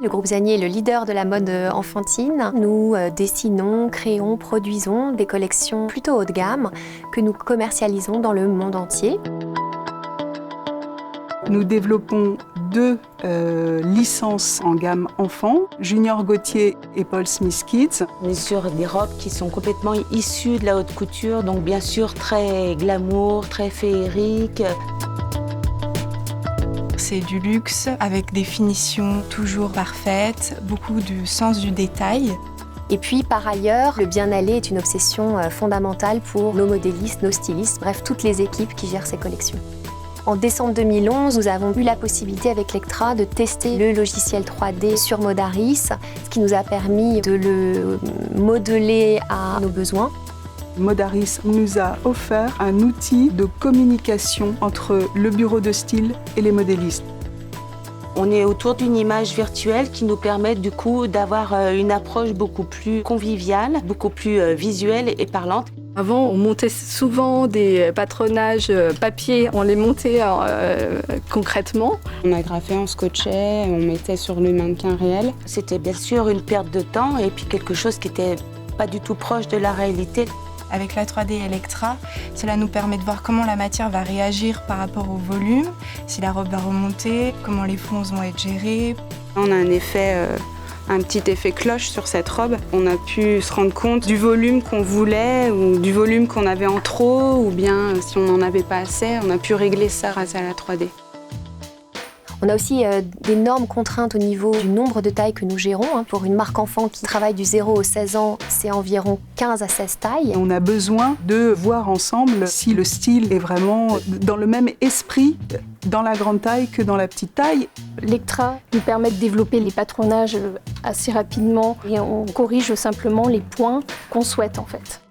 Le groupe Zanier est le leader de la mode enfantine. Nous dessinons, créons, produisons des collections plutôt haut de gamme que nous commercialisons dans le monde entier. Nous développons deux licences en gamme enfant, Junior Gauthier et Paul Smith Kids. On est sur des robes qui sont complètement issues de la haute couture, donc bien sûr très glamour, très féerique. C'est du luxe avec des finitions toujours parfaites, beaucoup de sens du détail. Et puis par ailleurs, le bien-aller est une obsession fondamentale pour nos modélistes, nos stylistes, bref, toutes les équipes qui gèrent ces collections. En décembre 2011, nous avons eu la possibilité avec Lectra de tester le logiciel 3D sur Modaris, ce qui nous a permis de le modeler à nos besoins. Modaris nous a offert un outil de communication entre le bureau de style et les modélistes. On est autour d'une image virtuelle qui nous permet du coup d'avoir une approche beaucoup plus conviviale, beaucoup plus visuelle et parlante. Avant, on montait souvent des patronages papier, on les montait concrètement. On agrafait, on scotchait, on mettait sur le mannequin réel. C'était bien sûr une perte de temps et puis quelque chose qui n'était pas du tout proche de la réalité. Avec la 3D Electra, cela nous permet de voir comment la matière va réagir par rapport au volume, si la robe va remonter, comment les fronces vont être gérées. On a un petit effet cloche sur cette robe. On a pu se rendre compte du volume qu'on voulait ou du volume qu'on avait en trop, ou bien si on n'en avait pas assez, on a pu régler ça grâce à la 3D. On a aussi d'énormes contraintes au niveau du nombre de tailles que nous gérons. Pour une marque enfant qui travaille du 0 au 16 ans, c'est environ 15 à 16 tailles. On a besoin de voir ensemble si le style est vraiment dans le même esprit dans la grande taille que dans la petite taille. Lectra nous permet de développer les patronages assez rapidement et on corrige simplement les points qu'on souhaite en fait.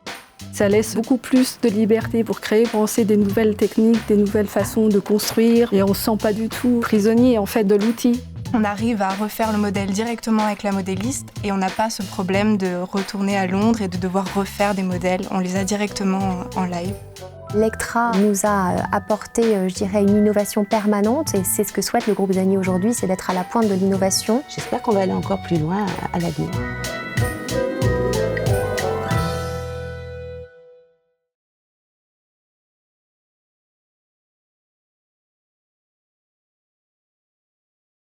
Ça laisse beaucoup plus de liberté pour créer, penser des nouvelles techniques, des nouvelles façons de construire. Et on ne se sent pas du tout prisonnier en fait de l'outil. On arrive à refaire le modèle directement avec la modéliste et on n'a pas ce problème de retourner à Londres et de devoir refaire des modèles. On les a directement en live. Lectra nous a apporté, je dirais, une innovation permanente et c'est ce que souhaite le groupe Zanier aujourd'hui, c'est d'être à la pointe de l'innovation. J'espère qu'on va aller encore plus loin à l'avenir.